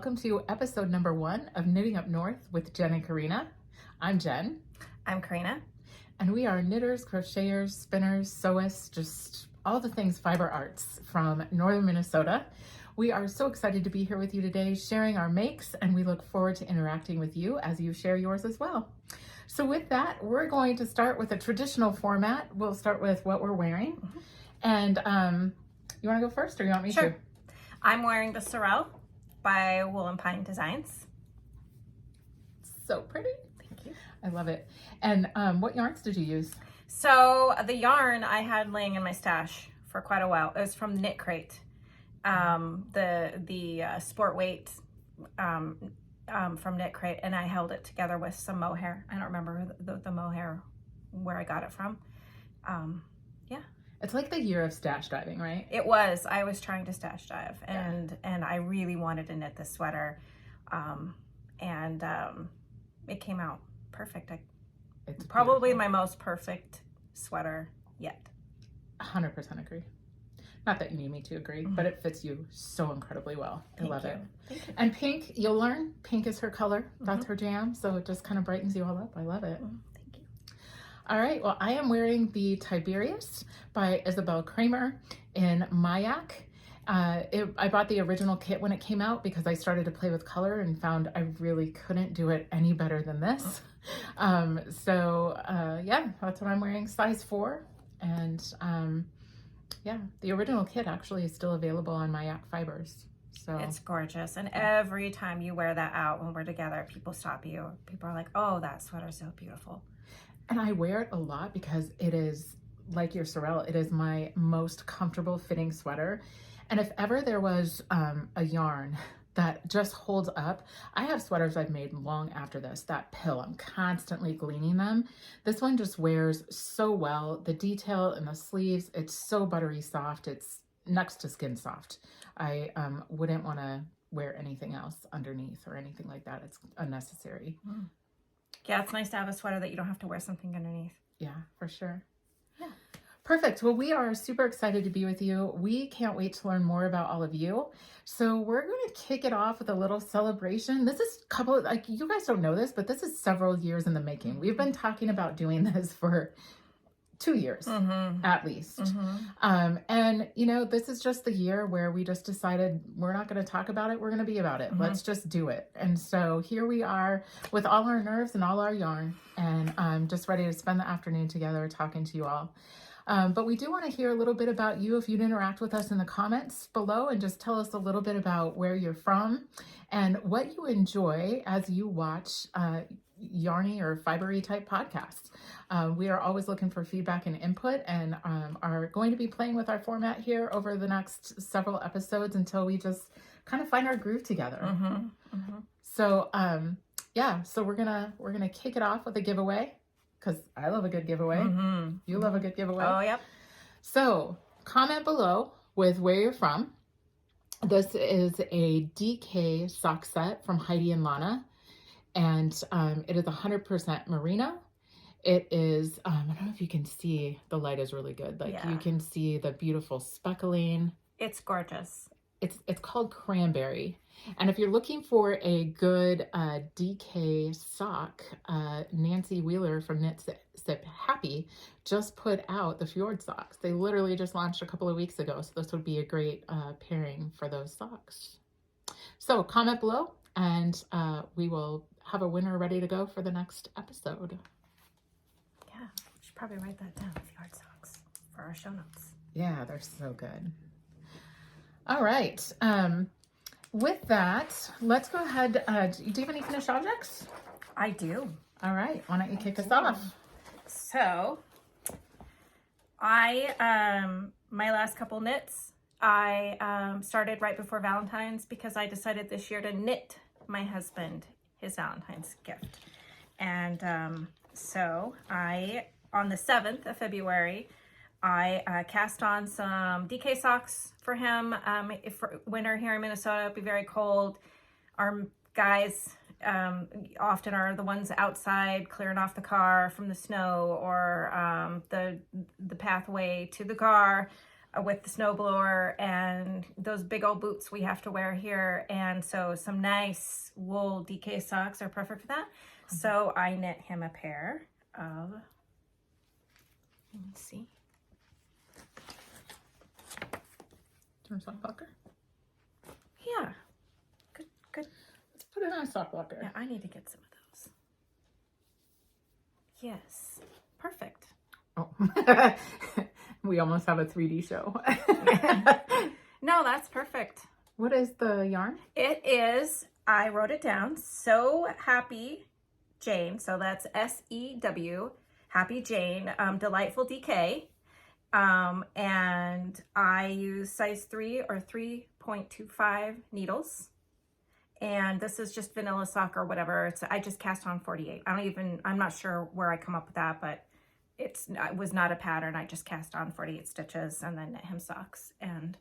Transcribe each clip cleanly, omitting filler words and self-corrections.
welcome to episode number 1 of Knitting Up North with Jen and Karina. I'm Jen. I'm Karina. And we are knitters, crocheters, spinners, sewists, just all the things fiber arts from northern Minnesota. We are so excited to be here with you today, sharing our makes, and we look forward to interacting with you as you share yours as well. So with that, we're going to start with a traditional format. We'll start with what we're wearing. And you want to go first, or you want me Sure. to? I'm wearing the Sorel by Wool and Pine Designs. So pretty. Thank you. I love it. And what yarns did you use? So the yarn I had laying in my stash for quite a while. It was from Knit Crate. The sport weight from Knit Crate, and I held it together with some mohair. I don't remember the mohair where I got it from. It's like the year of stash diving, right? It was. I was trying to stash dive, and I really wanted to knit this sweater, and it came out perfect. It's Probably beautiful. my most perfect sweater yet. 100% agree. Not that you need me to agree, but it fits you so incredibly well. I love it. Thank you. And pink, you'll learn, pink is her color. That's her jam. So it just kind of brightens you all up. I love it. Thank you. All right. Well, I am wearing the Tiberius by Isabel Kramer in Mayak. I bought the original kit when it came out because I started to play with color and found I really couldn't do it any better than this. Yeah, that's what I'm wearing, size 4. And yeah, the original kit actually is still available on Mayak Fibers. So It's gorgeous. And every time you wear that out when we're together, people stop you. People are like, oh, that sweater's so beautiful. And I wear it a lot because it is, like your Sorel, it is my most comfortable fitting sweater. And if ever there was a yarn that just holds up, I have sweaters I've made long after this, that pill, I'm constantly gleaning them. This one just wears so well. The detail in the sleeves, it's so buttery soft. It's next to skin soft. I wouldn't want to wear anything else underneath or anything like that. It's unnecessary. Yeah, it's nice to have a sweater that you don't have to wear something underneath. Yeah, for sure. Yeah. Perfect. Well, we are super excited to be with you. We can't wait to learn more about all of you. So we're going to kick it off with a little celebration. This is like, you guys don't know this, but this is several years in the making. We've been talking about doing this for 2 years at least. And you know, this is just the year where we just decided we're not going to talk about it. We're going to be about it. Let's just do it. And so here we are with all our nerves and all our yarn, and I'm just ready to spend the afternoon together talking to you all. But we do want to hear a little bit about you if you'd interact with us in the comments below and just tell us a little bit about where you're from and what you enjoy as you watch yarny or fibery type podcasts. We are always looking for feedback and input, and are going to be playing with our format here over the next several episodes until we just kind of find our groove together. So yeah, so we're gonna kick it off with a giveaway, because I love a good giveaway. You love a good giveaway. Oh, yep. So comment below with where you're from. This is a DK sock set from Heidi and Lana. And it is 100% merino. It is, I don't know if you can see, the light is really good. Like you can see the beautiful speckling. It's gorgeous. It's called Cranberry. And if you're looking for a good DK sock, Nancy Wheeler from Knit Sip Happy just put out the Fjord socks. They literally just launched a couple of weeks ago. So this would be a great pairing for those socks. So comment below, and we will have a winner ready to go for the next episode. Yeah, we should probably write that down, Fjord socks, for our show notes. Yeah, they're so good. All right. With that, let's go ahead. Do you have any finished objects? I do. All right. Why don't you kick us off? So, my last couple knits, I started right before Valentine's because I decided this year to knit my husband his Valentine's gift. And so on the 7th of February, I cast on some DK socks for him. If for winter here in Minnesota, it'd be very cold. Our guys often are the ones outside clearing off the car from the snow or the pathway to the car. with the snowblower and those big old boots we have to wear here. And so some nice wool DK socks are perfect for that. So I knit him a pair of, let me see. Turn sock blocker. Yeah, good, good. Let's put it on a sock blocker. Yeah, I need to get some of those. Yes, perfect. Oh, we almost have a 3D show. No, that's perfect. What is the yarn? It is, I wrote it down, So Happy Jane. So that's SEW, Happy Jane, Delightful DK. And I use size 3 or 3.25 needles. And this is just vanilla sock or whatever. I just cast on 48. I'm not sure where I come up with that, but it was not a pattern. I just cast on 48 stitches and then knit him socks. And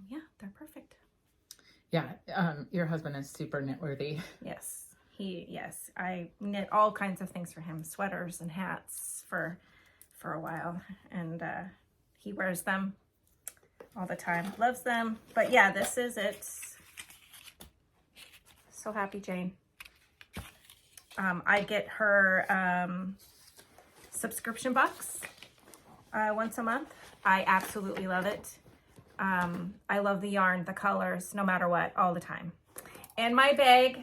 yeah, they're perfect. Yeah, your husband is super knit-worthy. Yes, I knit all kinds of things for him, sweaters and hats for a while, and he wears them all the time, loves them. But yeah, this is it. So Happy Jane. I get her subscription box once a month. I absolutely love it. I love the yarn, the colors, no matter what, all the time. And my bag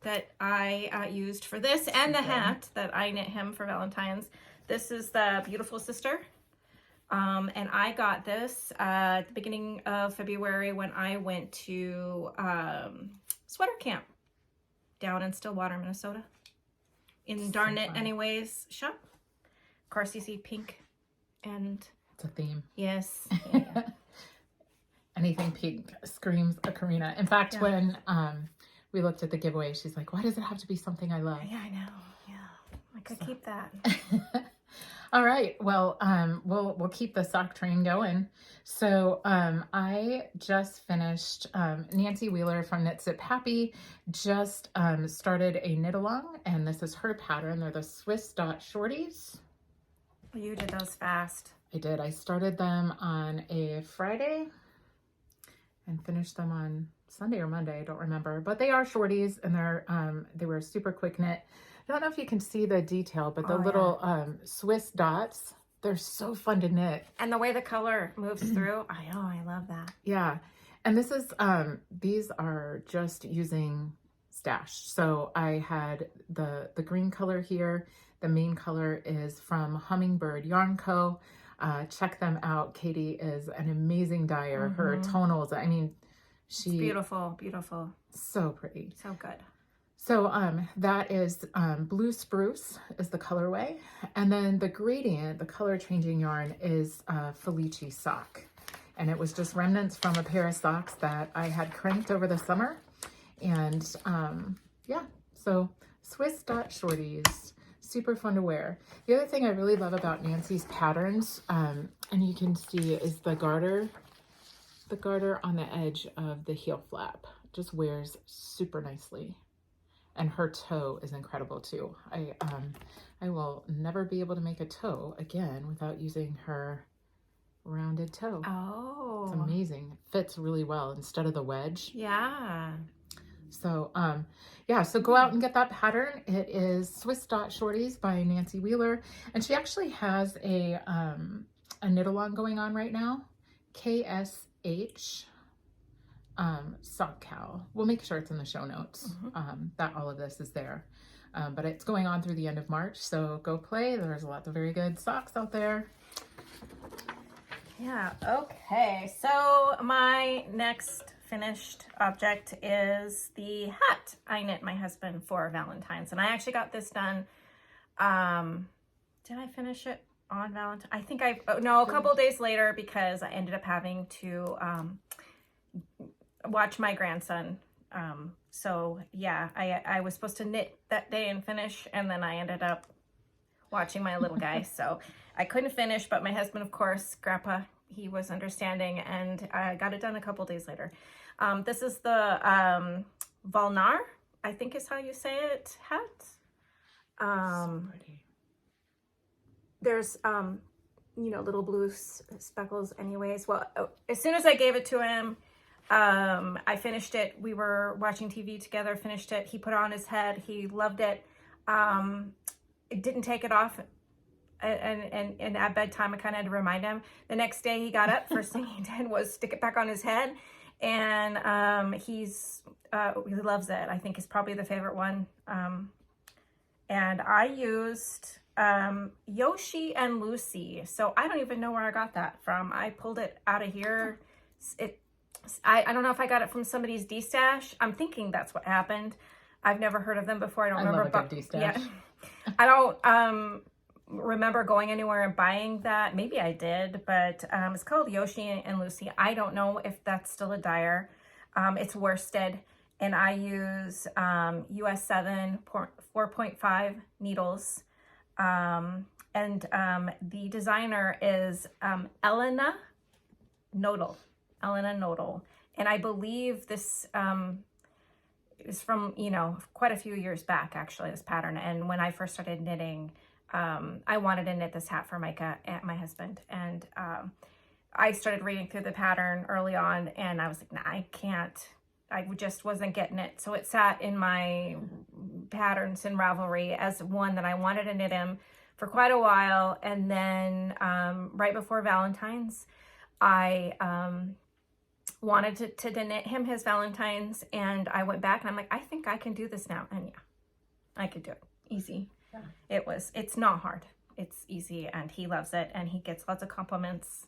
that I used for this and the hat that I knit him for Valentine's. This is the Beautiful Sister. And I got this at the beginning of February when I went to sweater camp down in Stillwater, Minnesota. In Darn Knit Anyways shop. Of course, you see pink and... It's a theme. Yes. Yeah. Anything pink screams a Karina. In fact, when we looked at the giveaway, she's like, why does it have to be something I love? Yeah, I know. Yeah. I could keep that. All right. Well, we'll keep the sock train going. So I just finished, Nancy Wheeler from Knit Sip Happy just started a knit along, and this is her pattern. They're the Swiss dot shorties. You did those fast. I did. I started them on a Friday and finished them on Sunday or Monday. I don't remember, but they are shorties, and they were super quick knit. I don't know if you can see the detail, but the little Swiss dots, they're so fun to knit. And the way the color moves through, I know, I love that. Yeah. And this is, these are just using stash. So I had the green color here. The main color is from Hummingbird Yarn Co. Check them out. Katie is an amazing dyer. Her tonals, I mean, It's beautiful, beautiful. So pretty. So good. So that is Blue Spruce is the colorway. And then the gradient, the color changing yarn is Felici sock. And it was just remnants from a pair of socks that I had crimped over the summer. And yeah, so Swiss dot shorties, super fun to wear. The other thing I really love about Nancy's patterns, and you can see, is the garter on the edge of the heel flap. Just wears super nicely. And her toe is incredible too. I will never be able to make a toe again without using her rounded toe. Oh. It's amazing. It fits really well instead of the wedge. Yeah. So, yeah, so go out and get that pattern. It is Swiss Dot Shorties by Nancy Wheeler. And she actually has a knit along going on right now. KSH sock cowl. We'll make sure it's in the show notes, that all of this is there. But it's going on through the end of March, so go play. There's lots of very good socks out there. Yeah, okay. So my next finished object is the hat I knit my husband for Valentine's. And I actually got this done, did I finish it on Valentine's? I think no, a couple days later, because I ended up having to watch my grandson. So yeah, I was supposed to knit that day and finish, and then I ended up watching my little guy. So I couldn't finish, but my husband, of course, Grandpa, he was understanding, and I got it done a couple days later. This is the Valnar, I think is how you say it, hat. So pretty. There's little blue speckles anyways. Well, as soon as I gave it to him, I finished it. We were watching TV together, finished it. He put it on his head. He loved it. It didn't take it off. And at bedtime, I kind of had to remind him. The next day he got up, first thing he did was stick it back on his head. And he loves it. I think it's probably the favorite one. And I used Yoshi and Lucy. So I don't even know where I got that from. I pulled it out of here. I don't know if I got it from somebody's D-stash. I'm thinking that's what happened. I've never heard of them before. I don't remember. Love a good D-stash. Yeah. I don't remember going anywhere and buying that. Maybe I did, but it's called Yoshi and Lucy. I don't know if that's still a dyer. It's worsted, and I use US 7 4.5 needles. And the designer is Elena Nodal. And I believe this is from, quite a few years back, actually, this pattern. And when I first started knitting, I wanted to knit this hat for Micah, my husband. And I started reading through the pattern early on, and I was like, nah, I can't. I just wasn't getting it. So it sat in my patterns in Ravelry as one that I wanted to knit him for quite a while. And then right before Valentine's, I wanted to knit him his Valentine's, and I went back and I'm like, I think I can do this now. And yeah, I could do it. Easy. Yeah. It's not hard. It's easy, and he loves it, and he gets lots of compliments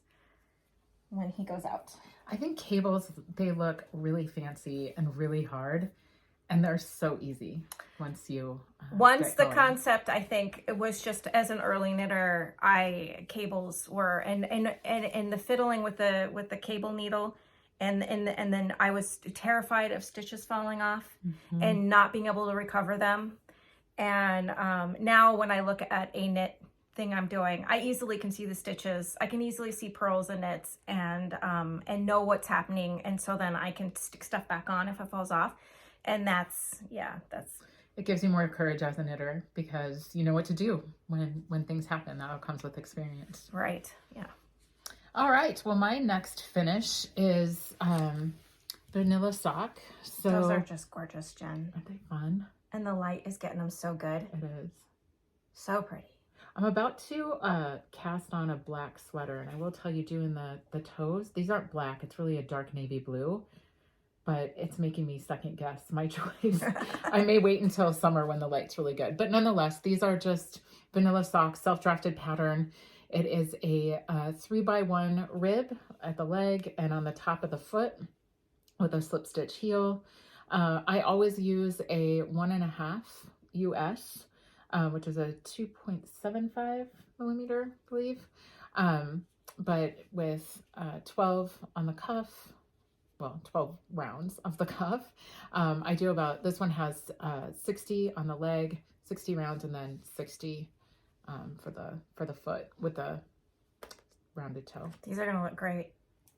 when he goes out. I think cables, they look really fancy and really hard, and they're so easy once you once get the going. concept, I think it was just, as an early knitter, cables were and the fiddling with the cable needle, and then I was terrified of stitches falling off and not being able to recover them. And now when I look at a knit thing I'm doing, I easily can see the stitches. I can easily see purls and knits, and know what's happening. And so then I can stick stuff back on if it falls off. And that's. It gives you more courage as a knitter because you know what to do when things happen. That all comes with experience. Right. Yeah. All right. Well, my next finish is vanilla sock. So Those are just gorgeous, Jen. Aren't they fun? And the light is getting them so good. It is. So pretty. I'm about to cast on a black sweater, and I will tell you, doing the toes, these aren't black. It's really a dark navy blue, but it's making me second guess my choice. I may wait until summer when the light's really good. But nonetheless, these are just vanilla socks, self-drafted pattern. It is a 3x1 rib at the leg and on the top of the foot with a slip stitch heel. I always use a 1.5 US, which is a 2.75 millimeter, I believe. But with 12 on the cuff, well, 12 rounds of the cuff. I do about, this one has 60 on the leg, 60 rounds, and then 60 for the foot with the rounded toe. These are gonna look great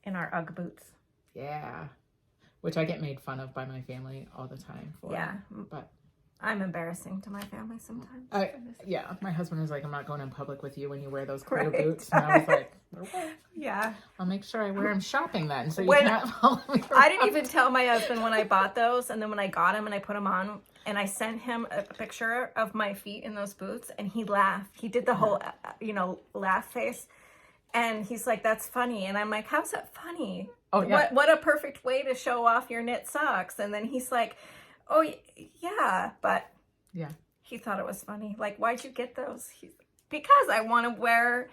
in our UGG boots. Yeah, which I get made fun of by my family all the time for. Yeah, but I'm embarrassing to my family sometimes. Yeah, my husband was like, I'm not going in public with you when you wear those clear Right. boots. And I was like, okay. Yeah. I'll make sure I wear them shopping then, so you When- can't follow me around. I didn't even tell my husband when I bought those, and then when I got them and I put them on, and I sent him a picture of my feet in those boots, and he laughed. He did the whole, laugh face, and he's like, "That's funny," and I'm like, "How's that funny? Oh, yeah. What a perfect way to show off your knit socks." And then he's like, "Oh yeah," but Yeah. he thought it was funny. Like, why'd you get those? Because I want to wear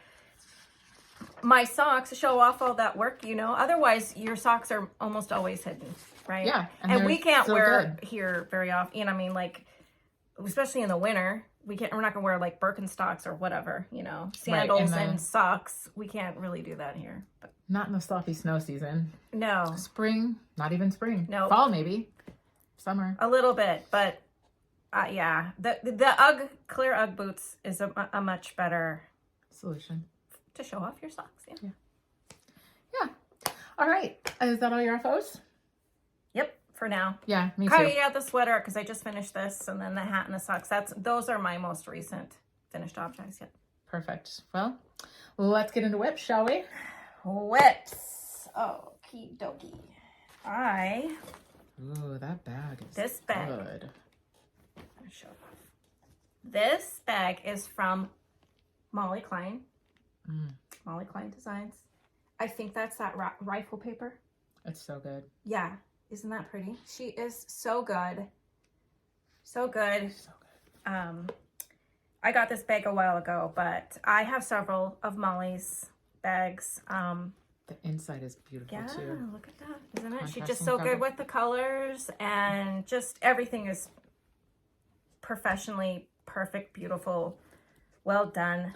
my socks to show off all that work, Otherwise, your socks are almost always hidden, right? Yeah, And we they're can't so wear good. here very often. I mean, especially in the winter, we're not gonna wear Birkenstocks or whatever, sandals and socks. We can't really do that here. But Not in the sloppy snow season. no, Spring, not even spring. No. Fall maybe. Summer. a little bit, but yeah, the UGG clear UGG boots is a much better Solution. to show off your socks. Yeah. Yeah. All right. Is that all your FOs? Yep. For now. Yeah, me too. Probably out the sweater because I just finished this, and then the hat and the socks. Those are my most recent finished objects. Yep. Perfect. Well, let's get into whips, shall we? Whips. Okie dokie. Ooh, that bag is This bag. good. I'll show it off. This bag is from Molly Klein. Molly Klein Designs. I think that's that rifle paper. It's so good. Yeah. Isn't that pretty? She is so good. So good. So good. I got this bag a while ago, but I have several of Molly's bags. The inside is beautiful Yeah, too. look at that. Isn't it? She's Contrasting just so good fabric. with the colors, and just everything is professionally perfect, beautiful, well done.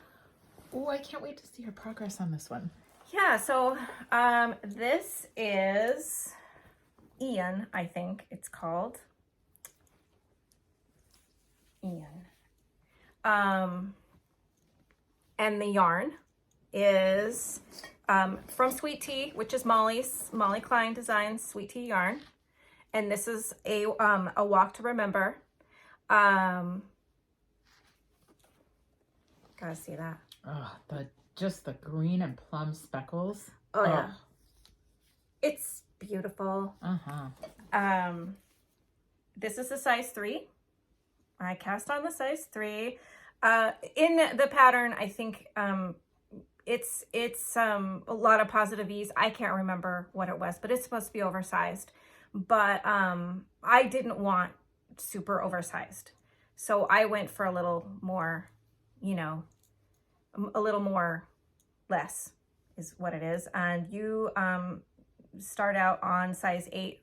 Oh, I can't wait to see your progress on this one. Yeah, so this is Ian, I think it's called. Ian. And the yarn is from Sweet Tea, which is Molly Klein Designs Sweet Tea yarn. And this is a walk to remember. Gotta see that. Oh, just the green and plum speckles. Oh yeah. It's beautiful. This is a size 3. I cast on the size 3. In the pattern, I think it's a lot of positive ease. I can't remember what it was, but it's supposed to be oversized. But I didn't want super oversized, so I went for a little more, you know, a little more less is what it is. And you start out on size 8,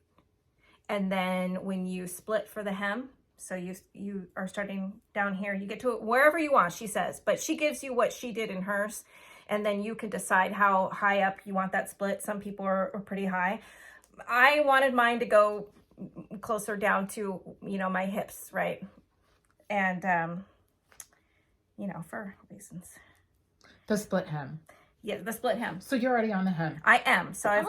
and then when you split for the hem, so you are starting down here, you get to it wherever you want, she says, but she gives you what she did in hers, and then you can decide how high up you want that split. Some people are pretty high. I wanted mine to go closer down to, you know, my hips, right? And you know, for reasons. The split hem. Yeah, the split hem. So you're already on the hem. I am. So I've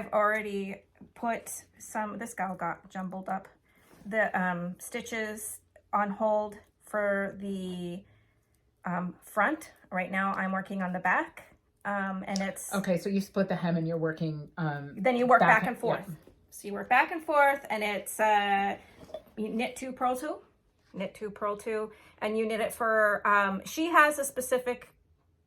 already put some, this gal got jumbled up, the stitches on hold for the front. Right now I'm working on the back, and it's Okay, so you split the hem and you're working then you work back and forth. yeah. So you work back and forth, and it's you knit 2, purl 2, knit 2, purl 2, and you knit it for she has a specific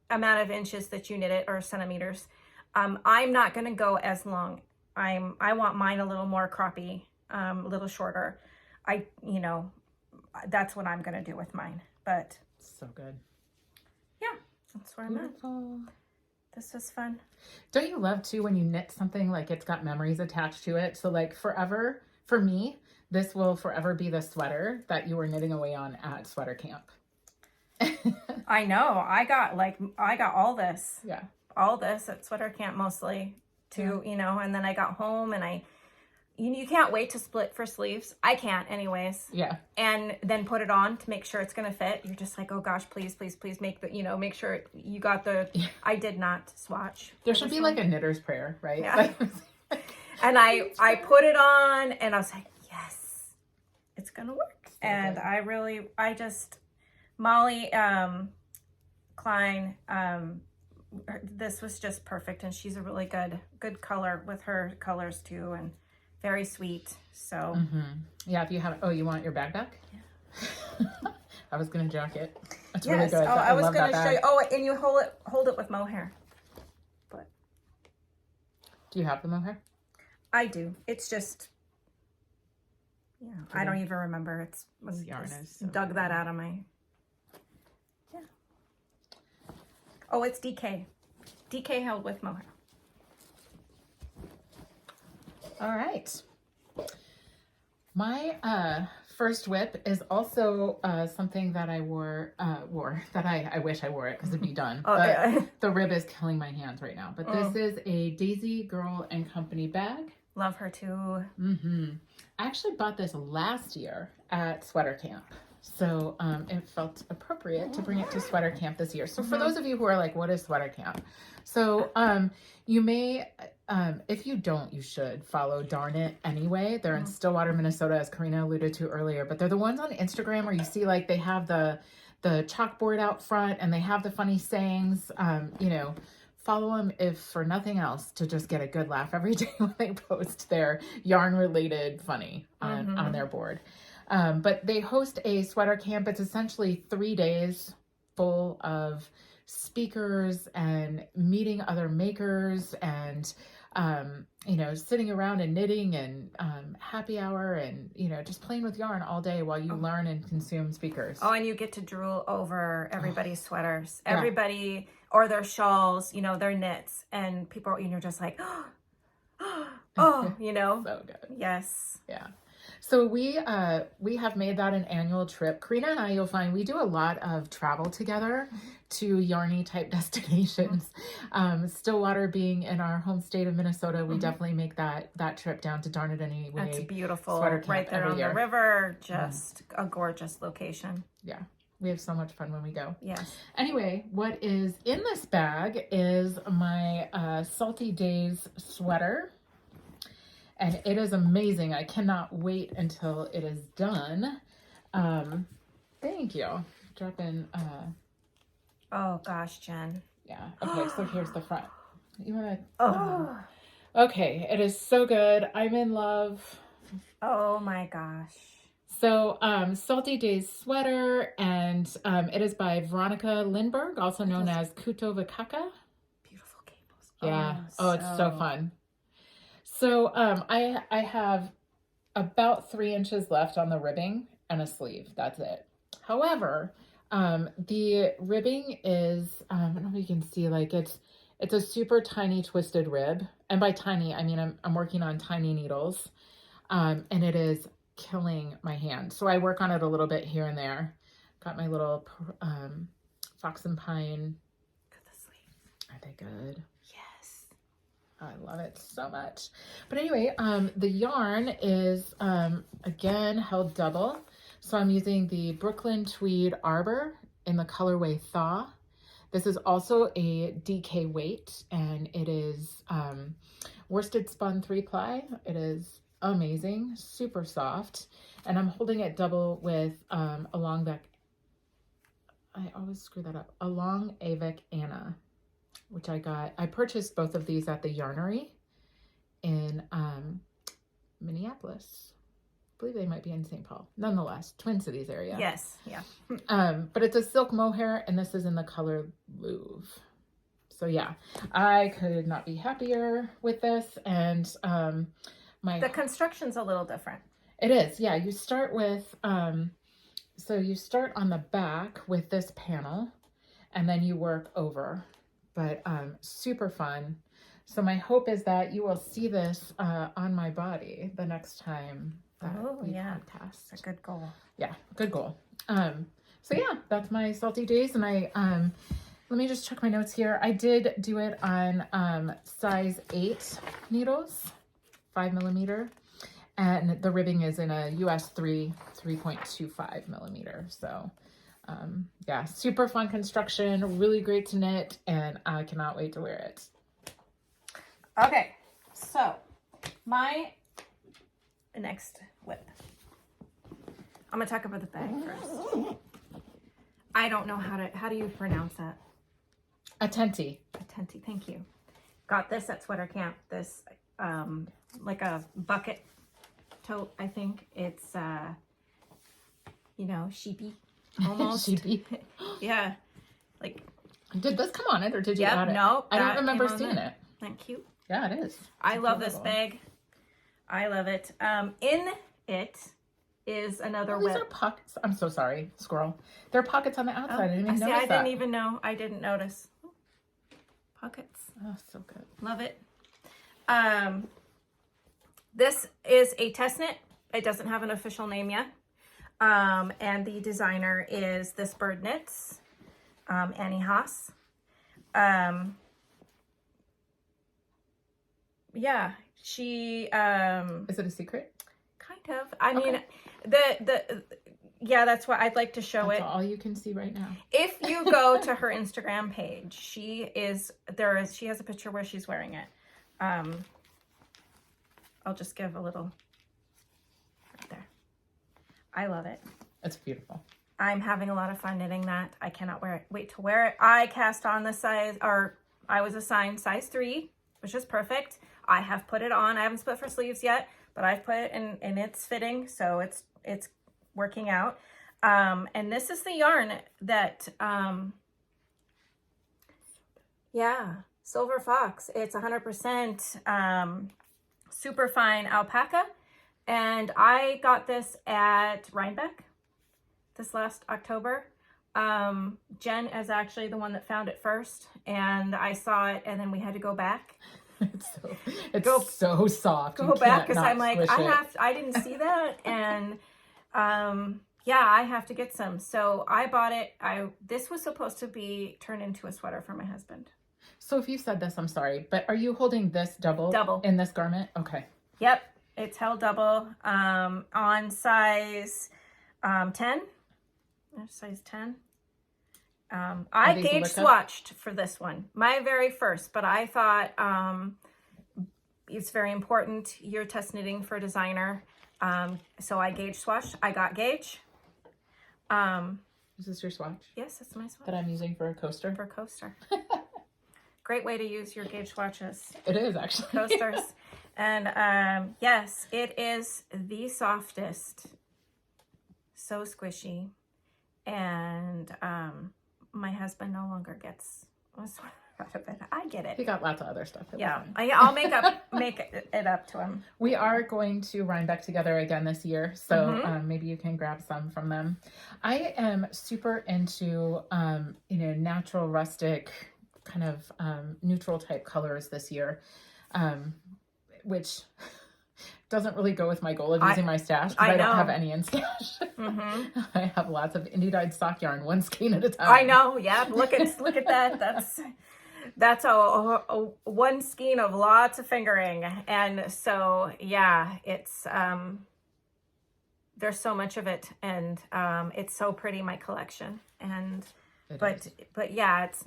amount of inches that you knit it, or centimeters. I'm not going to go as long. I want mine a little more croppy, a little shorter. You know, that's what I'm going to do with mine. But So good. yeah, that's where I'm at. Beautiful. This was fun. Don't you love too when you knit something like it's got memories attached to it? So like forever, for me, this will forever be the sweater that you were knitting away on at sweater camp. I know. I got all this. Yeah. All this at sweater camp mostly too, you know, and then I got home and you can't wait to split for sleeves. I can't anyways. Yeah. And then put it on to make sure it's going to fit. You're just like, oh gosh, please, please, please make the, you know, make sure you got the, I did not swatch. There should be like a knitter's prayer, right? Yeah. Like, And I put it on and I was like, yes, it's going to work. So And good. Molly Klein, this was just perfect, and she's a really good color with her colors too, and very sweet. So yeah, if you have, you want your bag back? Yeah. I was gonna jock it. It's yes, really good. I was love gonna that show you. bag. Oh, and you hold it with mohair. But Do you have the mohair? I do. It's just, yeah, I don't even remember. This yarn is so dug good. that out of my. Yeah. Oh, it's DK. DK held with mohair. All right. My first whip is also something that I wore that I wish I wore it because it'd be done. Oh, but yeah. the rib is killing my hands right now. But this is a Daisy Girl and Company bag. Love her too. I actually bought this last year at sweater camp. So it felt appropriate to bring it to sweater camp this year. So for those of you who are like, what is sweater camp? So you may, if you don't, you should follow Darn It anyway. They're in Stillwater, Minnesota, as Karina alluded to earlier, but they're the ones on Instagram where you see like they have the the chalkboard out front, and they have the funny sayings. You know, follow them if for nothing else to just get a good laugh every day when they post their yarn related funny on their board. But they host a sweater camp. It's essentially 3 days full of speakers and meeting other makers and you know, sitting around and knitting and happy hour and, you know, just playing with yarn all day while you learn and consume speakers. Oh, and you get to drool over everybody's sweaters, Yeah. everybody, or their shawls, you know, their knits, and people, you know, just like, oh, you know. So good. Yes. Yeah. So we have made that an annual trip. Karina and I, you'll find we do a lot of travel together to yarny type destinations. Stillwater being in our home state of Minnesota, we definitely make that trip down to Darn It Anyway. That's beautiful. sweater camp Right there every on year. the river. Just a gorgeous location. Yeah. We have so much fun when we go. Yes. Anyway, what is in this bag is my Salty Days sweater. And it is amazing. I cannot wait until it is done. Thank you. Drop in. Oh gosh, Jen. Yeah. Okay, so here's the front. You want to? Oh. Okay, it is so good. I'm in love. Oh my gosh. So, Salty Days sweater, and it is by Veronica Lindberg, also known as Kuto Vakaka. Beautiful cables. Yeah. Oh, it's so fun. So, I have about 3 inches left on the ribbing and a sleeve. That's it. However, the ribbing is, I don't know if you can see, like it's a super tiny twisted rib. And by tiny, I mean, I'm working on tiny needles. And it is killing my hand. So I work on it a little bit here and there. Got my little fox and pine. Look at the sleeves. Are they good? Yes. I love it so much. But anyway, the yarn is, again, held double. So I'm using the Brooklyn Tweed Arbor in the colorway Thaw. This is also a DK weight, and it is worsted spun 3-ply. It is amazing, super soft. And I'm holding it double with a Longback, I always screw that up, a Long Avik Anna, which I purchased both of these at the Yarnery in Minneapolis. I believe they might be in St. Paul. Nonetheless, Twin Cities area. Yes, yeah. But it's a silk mohair, and this is in the color Louvre. So yeah, I could not be happier with this. And The construction's a little different. it is, yeah. You start with, so you start on the back with this panel, and then you work over. But super fun. So my hope is that you will see this on my body the next time that we podcast. That's a good goal. Yeah, good goal. So yeah, that's my Salty Days, and I let me just check my notes here. I did do it on size 8 needles, 5mm, and the ribbing is in a US 3.25 millimeter. So yeah, super fun construction, really great to knit, and I cannot wait to wear it. Okay, so my next whip. I'm gonna talk about the bag first. I don't know how do you pronounce that? Attenti. Attenti, thank you. Got this at Sweater Camp. This like a bucket tote, I think. It's you know, sheepy almost. Sheepy. Yeah. Like, did this come on it, or did you yep, add it? no, I don't that remember came on seeing there. it. Isn't that cute? Yeah, it is. I love It's this adorable. bag. I love it. In it is another Oh, these whip. are pockets. I'm so sorry, squirrel. There are pockets on the outside. I didn't even See, notice I that. didn't even know. I didn't notice. Pockets. Oh, so good. Love it. This is a test knit. It doesn't have an official name yet. And the designer is This Bird Knits, Annie Haas. Yeah, she Is it a secret? kind of. I mean, Okay. yeah, that's what I'd like to show That's it. all you can see right now. If you go to her Instagram page, she has a picture where she's wearing it. I'll just give a little right there. I love it. It's beautiful. I'm having a lot of fun knitting that. I cannot wait to wear it. I cast on the size, or I was assigned size 3, which is perfect. I have put it on. I haven't split for sleeves yet, but I've put it in and it's fitting, so it's working out. And this is the yarn that, yeah, Silver Fox. It's 100% super fine alpaca. And I got this at Rhinebeck this last October. Jen is actually the one that found it first, and I saw it, and then we had to go back. It's so soft. Go back because I'm like, I didn't see that, and yeah, I have to get some. So I bought it. This was supposed to be turned into a sweater for my husband. So if you said this, I'm sorry, but are you holding this double in this garment? Okay. Yep, it's held double on size 10. Size 10. I gauge swatched for this one, my very first, but I thought it's very important. You're test knitting for a designer. So I gauge swatched. I got gauge. Is this your swatch? Yes, it's my swatch. That I'm using for a coaster? For a coaster. Great way to use your gauge swatches. It is, actually. Coasters. And yes, it is the softest. So squishy. And my husband no longer gets a sweater out of it. I get it. He got lots of other stuff. Yeah, I'll make it up to him. We are going to Rhinebeck together again this year, so maybe you can grab some from them. I am super into natural, rustic, kind of neutral type colors this year, which doesn't really go with my goal of using my stash because I don't have any in stash. I have lots of indie dyed sock yarn, one skein at a time. I know. Yeah, look at that. That's a one skein of lots of fingering, and so yeah, it's there's so much of it, and it's so pretty, my collection, and but yeah, it's.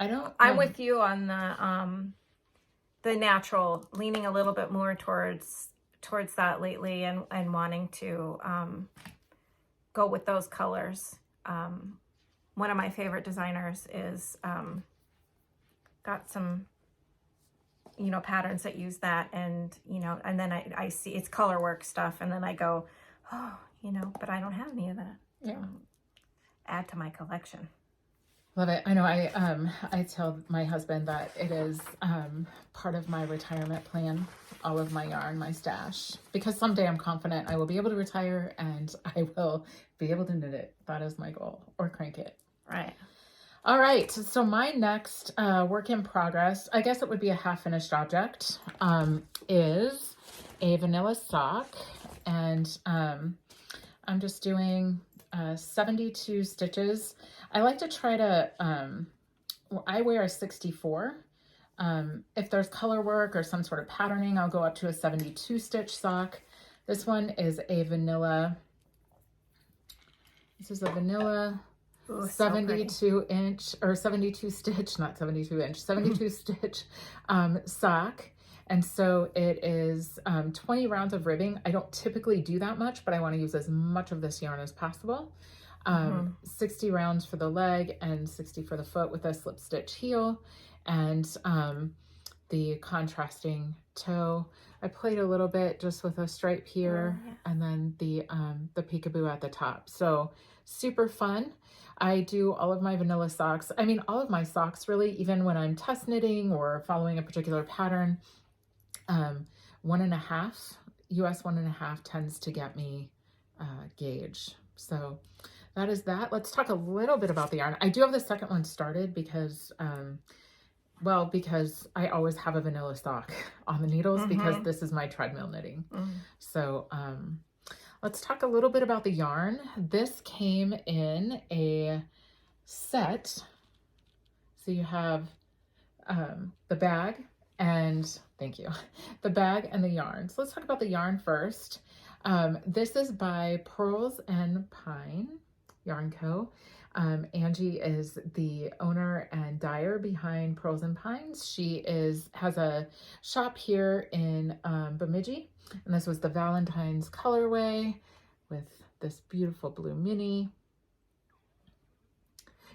I'm with you on the natural, leaning a little bit more towards that lately, and wanting to go with those colors. One of my favorite designers is got some patterns that use that, and and then I see it's color work stuff, and then I go, oh, but I don't have any of that. Yeah. Add to my collection. Love it. I know I tell my husband that it is part of my retirement plan, all of my yarn, my stash, because someday I'm confident I will be able to retire and I will be able to knit it. That is my goal, or crank it. Right. All right. So my next work in progress, I guess it would be a half finished object, is a vanilla sock. And I'm just doing 72 stitches. I like to try to, I wear a 64. If there's color work or some sort of patterning, I'll go up to a 72 stitch sock. This one is a vanilla, this is a vanilla 72 inch, or 72 stitch, not 72 inch, 72 stitch sock. And so it is 20 rounds of ribbing. I don't typically do that much, but I want to use as much of this yarn as possible. 60 rounds for the leg and 60 for the foot with a slip stitch heel, and the contrasting toe. I played a little bit just with a stripe here, and then the peekaboo at the top. So super fun. I do all of my vanilla socks. I mean, all of my socks really, even when I'm test knitting or following a particular pattern. 1.5, US 1.5 tends to get me gauge. So that is that. Let's talk a little bit about the yarn. I do have the second one started because, because I always have a vanilla sock on the needles because this is my treadmill knitting. So let's talk a little bit about the yarn. This came in a set. So you have the bag, and thank you, the bag and the yarn. So let's talk about the yarn first. This is by Pearls and Pine Yarn Co. Angie is the owner and dyer behind Pearls and Pines. She has a shop here in Bemidji, and this was the Valentine's colorway with this beautiful blue mini.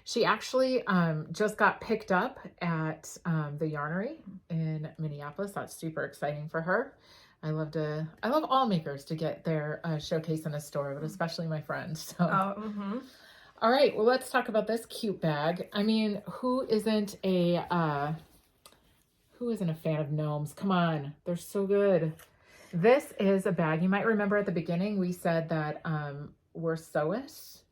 She actually just got picked up at the Yarnery in Minneapolis. That's super exciting for her. I love all makers to get their showcase in a store, but especially my friends. So. All right, well, let's talk about this cute bag. I mean, who isn't a fan of gnomes? Come on, they're so good. This is a bag. You might remember at the beginning we said that we're sewists.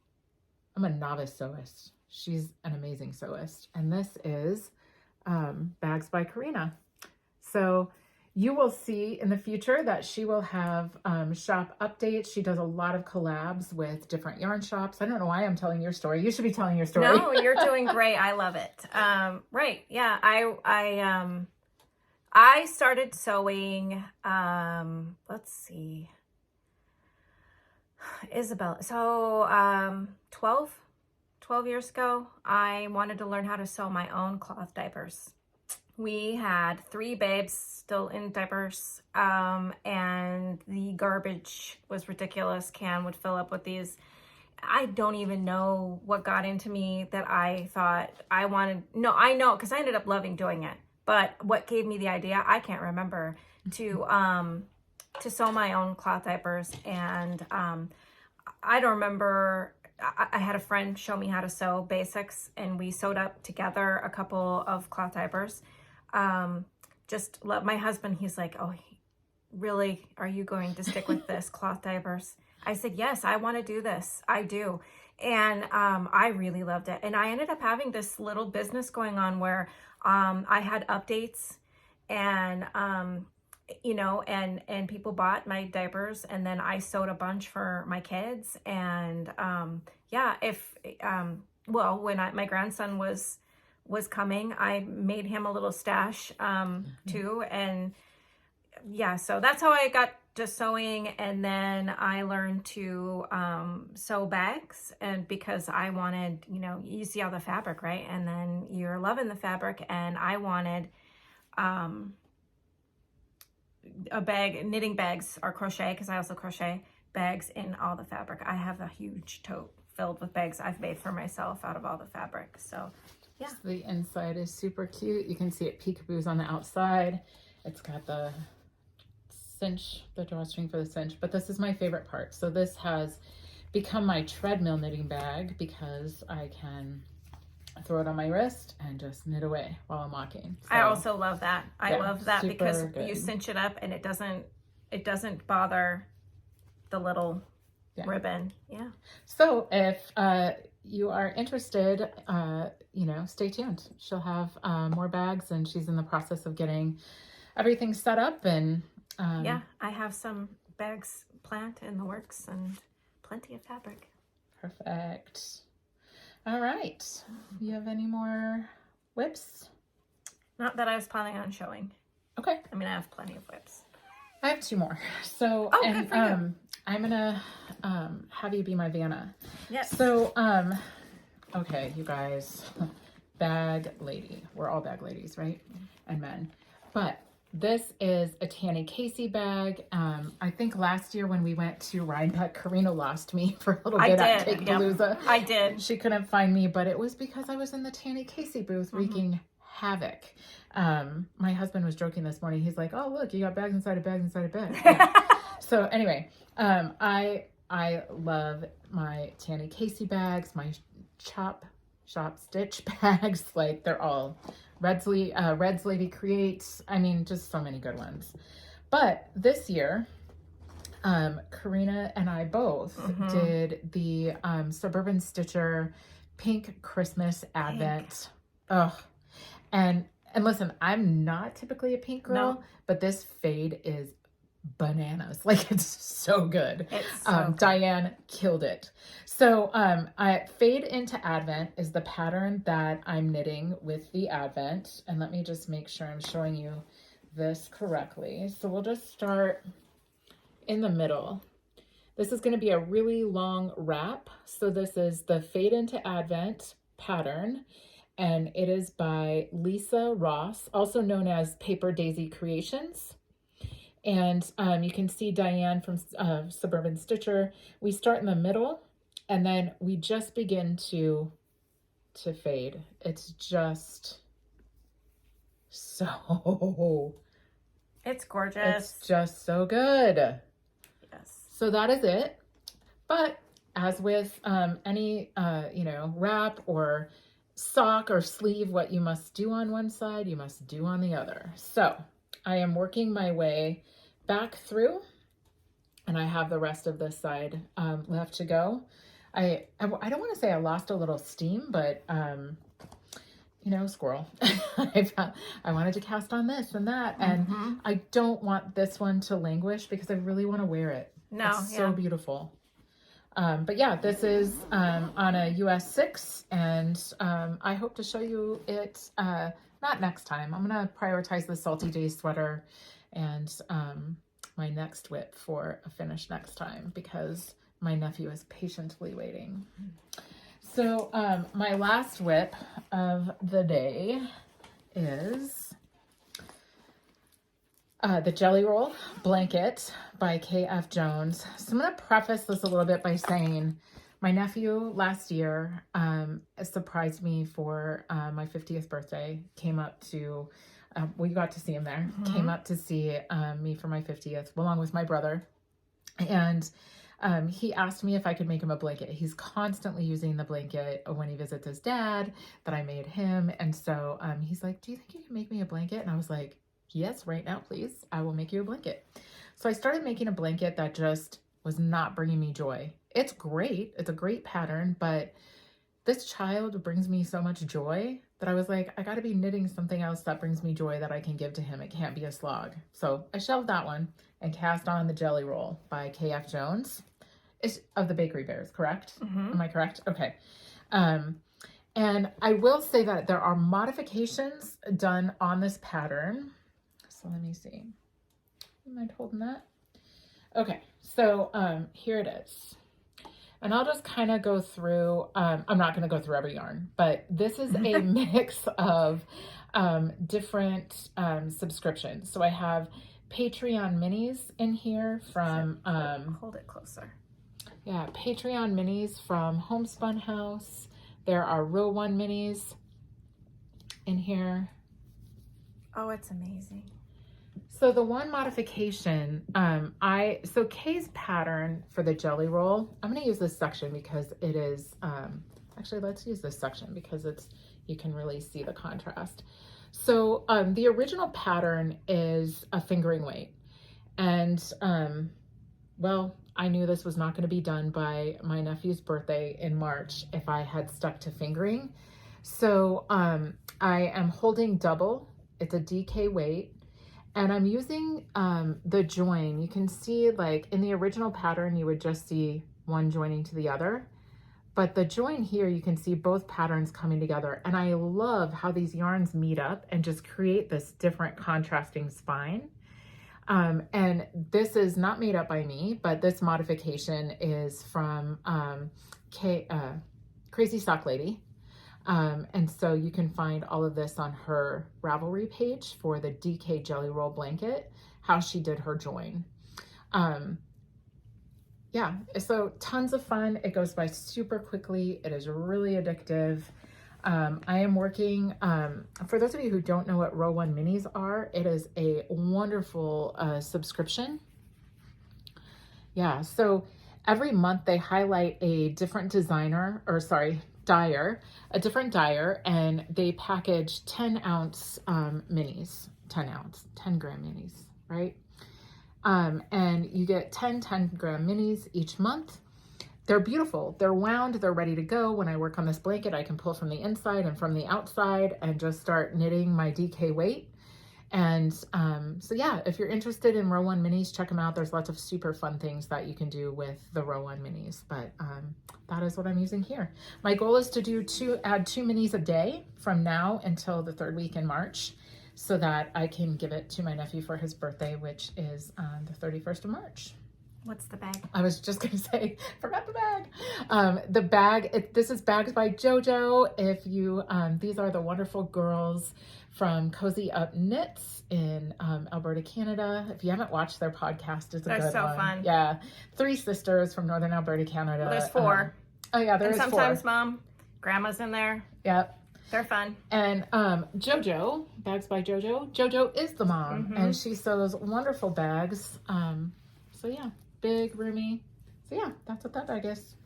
I'm a novice sewist. She's an amazing sewist. And this is Bags by Karina. So you will see in the future that she will have shop updates. She does a lot of collabs with different yarn shops. I don't know why I'm telling your story. You should be telling your story. No, you're doing great. I love it. Right. Yeah. I started sewing, let's see, Isabel. So 12 years ago, I wanted to learn how to sew my own cloth diapers. We had 3 babes still in diapers, and the garbage was ridiculous. Can would fill up with these. I don't even know what got into me that I thought I wanted. No, I know, because I ended up loving doing it. But what gave me the idea, I can't remember, to sew my own cloth diapers. And I don't remember. I had a friend show me how to sew basics, and we sewed up together a couple of cloth diapers. Just love my husband. He's like, oh, really? Are you going to stick with this cloth diapers? I said, yes, I want to do this. I do. And I really loved it. And I ended up having this little business going on where I had updates, and you know, and people bought my diapers, and then I sewed a bunch for my kids. And yeah, well, when my grandson was coming, I made him a little stash too. And yeah, so that's how I got to sewing. And then I learned to sew bags, and because I wanted, you know, you see all the fabric, right? And then you're loving the fabric, and I wanted a bag. Knitting bags are crochet, because I also crochet bags in all the fabric. I have a huge tote filled with bags I've made for myself out of all the fabric. So yeah. So the inside is super cute. You can see it peekaboos on the outside. It's got the cinch, the drawstring for the cinch, but this is my favorite part. So this has become my treadmill knitting bag, because I can throw it on my wrist and just knit away while I'm walking. So, I also love that. I love that because good. You cinch it up and it doesn't bother the little ribbon. Yeah. So if you are interested, you know, stay tuned. She'll have more bags, and she's in the process of getting everything set up. And yeah, I have some bags planned in the works and plenty of fabric. Perfect. All right. You have any more whips? Not that I was planning on showing. Okay. I mean, I have plenty of whips. I have 2 more. So, good for you. I'm gonna have you be my Vanna. Yes. So, okay, you guys, bag lady. We're all bag ladies, right? And men. But this is a Tanny Casey bag. I think last year when we went to Rhinebeck, Karina lost me for a little bit at Cakepalooza. Yep, I did. She couldn't find me, but it was because I was in the Tanny Casey booth wreaking havoc. My husband was joking this morning. He's like, oh, look, you got bags inside a bag inside a bag. Yeah. So anyway, I love my Tanny Casey bags, my shop stitch bags. Like, they're all Red's Lady Creates. I mean, just so many good ones. But this year, Karina and I both did the Suburban Stitcher Pink Christmas Advent. Oh, and listen, I'm not typically a pink girl, but this fade is bananas. Like, it's so good. It's so good. Diane killed it. So Fade into Advent is the pattern that I'm knitting with the Advent. And let me just make sure I'm showing you this correctly. So we'll just start in the middle. This is going to be a really long wrap. So this is the Fade into Advent pattern, and it is by Lisa Ross, also known as Paper Daisy Creations. And you can see Diane from Suburban Stitcher. We start in the middle and then we just begin to fade. It's just so, It's gorgeous. it's just so good. Yes. So that is it. But as with any, wrap or sock or sleeve, what you must do on one side, you must do on the other. So I am working my way back through, and I have the rest of this side left to go. I don't want to say I lost a little steam, but squirrel. I wanted to cast on this and that, and I don't want this one to languish because I really want to wear it. No, It's so beautiful. But yeah, this is on a US 6, and I hope to show you it not next time. I'm going to prioritize the Salty Days sweater and my next whip for a finish next time because my nephew is patiently waiting. So my last whip of the day is the Jelly Roll Blanket by KF Jones. So I'm going to preface this a little bit by saying my nephew last year surprised me for my 50th birthday. Came up to, you got to see him there. Came up to see me for my 50th along with my brother. And he asked me if I could make him a blanket. He's constantly using the blanket when he visits his dad that I made him. And so he's like, do you think you can make me a blanket? And I was like, yes, right now, please. I will make you a blanket. So I started making a blanket that just was not bringing me joy. It's great. It's a great pattern, but this child brings me so much joy that I was like, I got to be knitting something else that brings me joy that I can give to him. It can't be a slog. So I shelved that one and cast on the Jelly Roll by KF Jones. It's of the Bakery Bears, correct? Am I correct? Okay. And I will say that there are modifications done on this pattern. So let me see. Am I holding that? Okay, so here it is. And I'll just kind of go through, I'm not going to go through every yarn, but this is a mix of different subscriptions. So I have Patreon minis in here from... hold it closer. Yeah, Patreon minis from Homespun House. There are Row 1 minis in here. Oh, it's amazing. So the one modification, so Kay's pattern for the Jelly Roll, I'm going to use this section because it is, actually let's use this section because you can really see the contrast. So the original pattern is a fingering weight. And, well, I knew this was not going to be done by my nephew's birthday in March if I had stuck to fingering. So I am holding double. It's a DK weight. And I'm using the join. You can see like in the original pattern, you would just see one joining to the other. But the join here, you can see both patterns coming together. And I love how these yarns meet up and just create this different contrasting spine. And this is not made up by me, but this modification is from Crazy Sock Lady. And so you can find all of this on her Ravelry page for the DK Jelly Roll blanket, how she did her join. Yeah, so tons of fun. It goes by super quickly. It is really addictive. I am working, for those of you who don't know what Row 1 minis are, it is a wonderful subscription. Yeah, so every month they highlight a different designer, or sorry, dyer, a different dyer, and they package 10-ounce minis, 10 gram minis, right? And you get 10 gram minis each month. They're beautiful. They're wound. They're ready to go. When I work on this blanket, I can pull from the inside and from the outside and just start knitting my DK weight. And so yeah, if you're interested in Row 1 minis, check them out. There's lots of super fun things that you can do with the Row 1 minis, but that is what I'm using here. My goal is to add 2 minis a day from now until the 3rd week in March so that I can give it to my nephew for his birthday, which is on the 31st of March. What's the bag? I was just gonna say, forgot the bag. The bag. This is Bags by JoJo. If you, these are the wonderful girls from Cozy Up Knits in Alberta, Canada. If you haven't watched their podcast, it's a They're good so one. fun. Yeah, 3 sisters from Northern Alberta, Canada. Well, there's 4. Oh yeah, there and is 4. sometimes Mom, Grandma's in there. Yep. They're fun. And JoJo, Bags by JoJo. JoJo is the mom, and she sews wonderful bags. So yeah, big, roomy. So yeah, that's what that bag is.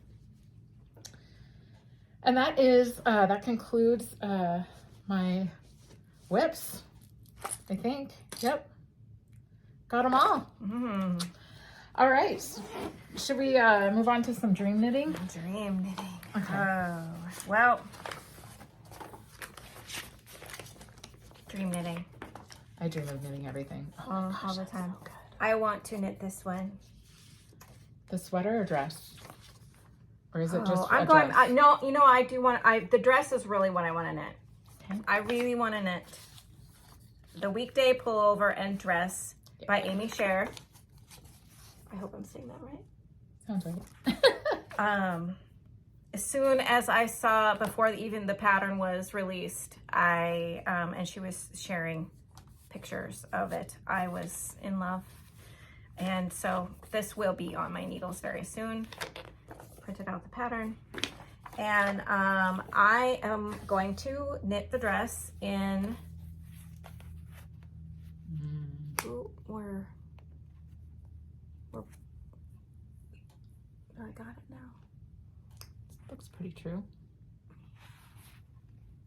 And that is that concludes my whips. I think. Yep. Got them all. All right. Should we move on to some dream knitting? Dream knitting. Okay. Oh, well. Dream knitting. I dream of knitting everything. All the time. I want to knit this one. The sweater or dress? Or is it just I'm a going, dress? no, you know, I do want, the dress is really what I want to knit. Okay. I really want to knit the Weekday Pullover and Dress by Amy Scher. I hope I'm saying that right. Sounds right. As soon as I saw, before even the pattern was released, and she was sharing pictures of it, I was in love. And so this will be on my needles very soon. Printed out the pattern. And I am going to knit the dress in, I got it now. Looks pretty true.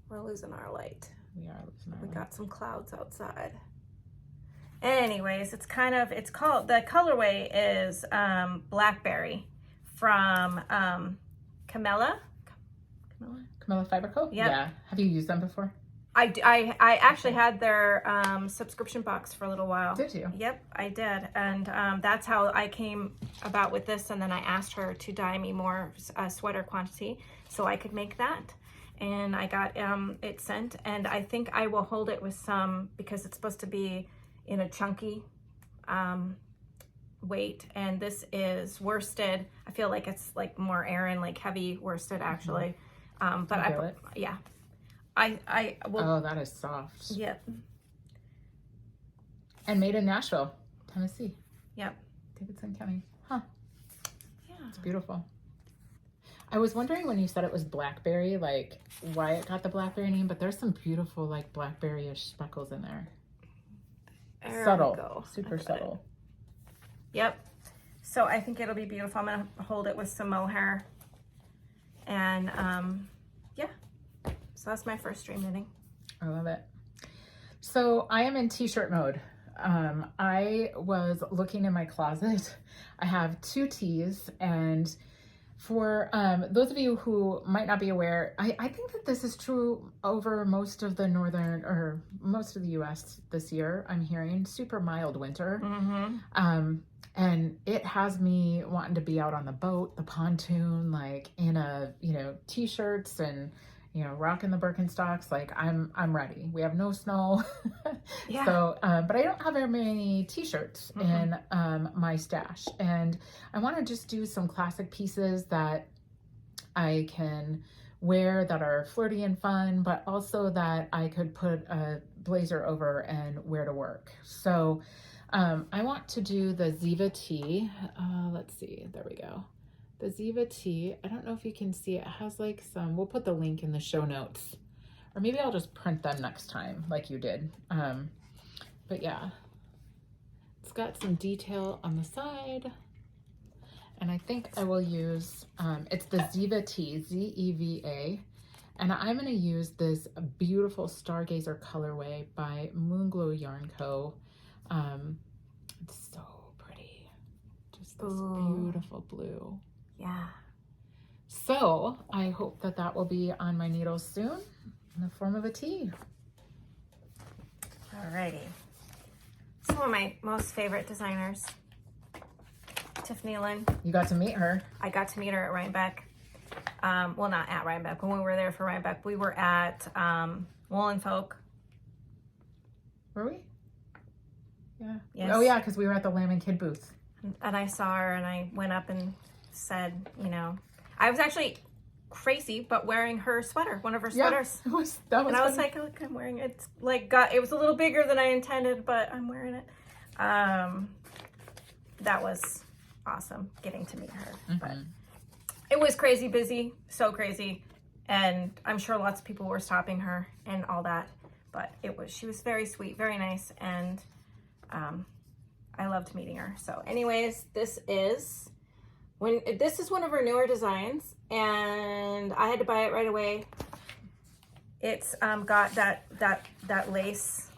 We're losing our light. We are losing our We light. got some clouds outside. Anyways, it's called, the colorway is Blackberry from Camilla. Camilla Fiber Co? Yep. Yeah. Have you used them before? I actually had their subscription box for a little while. Did you? Yep, I did. And that's how I came about with this. And then I asked her to dye me more sweater quantity so I could make that. And I got it sent. And I think I will hold it with some, because it's supposed to be in a chunky weight. And this is worsted. I feel like it's like more Aran, like heavy worsted actually. But I feel it. Yeah. I will. Oh, that is soft. Yep. And made in Nashville, Tennessee. Yep. Davidson County. Huh. Yeah. It's beautiful. I was wondering when you said it was blackberry, like why it got the blackberry name, but there's some beautiful like blackberry-ish speckles in there. There Subtle. we go. Super I got subtle. it. Yep. So I think it'll be beautiful. I'm gonna hold it with some mohair. And yeah. So that's my first dream knitting. I love it. So I am in t-shirt mode. I was looking in my closet. I have 2 tees, and for those of you who might not be aware, I think that this is true over most of the northern or most of the US this year. I'm hearing super mild winter. And it has me wanting to be out on the boat, the pontoon, like in a, t-shirts and, rocking the Birkenstocks. Like I'm ready. We have no snow. Yeah. So, but I don't have very many t-shirts in my stash. And I want to just do some classic pieces that I can wear that are flirty and fun, but also that I could put a blazer over and wear to work. So, I want to do the Ziva tee. Let's see, there we go. The Ziva tee, I don't know if you can see, it has like some, we'll put the link in the show notes, or maybe I'll just print them next time like you did. But yeah, it's got some detail on the side, and I think I will use, it's the Ziva tee, Z-E-V-A, and I'm going to use this beautiful Stargazer colorway by Moonglow Yarn Co. It's so pretty. Just this beautiful blue. Yeah. So I hope that that will be on my needles soon in the form of a tee. Alrighty. Some of my most favorite designers. Tiffany Lynn. You got to meet her. I got to meet her at Rhinebeck. Well, not at Rhinebeck. When we were there for Rhinebeck, we were at Woolen Folk. Were we? Yeah. Yes. Oh yeah, because we were at the Lamb and Kid booth. and I saw her and I went up and said, you know, I was actually crazy, but wearing her sweater, one of her sweaters. That was And I was funny. like, look, I'm wearing it. It's like, it was a little bigger than I intended, but I'm wearing it. That was awesome getting to meet her. But it was crazy busy, so crazy. And I'm sure lots of people were stopping her and all that. But she was very sweet, very nice. And I loved meeting her. So anyways, this is one of her newer designs, and I had to buy it right away. It's got that lace.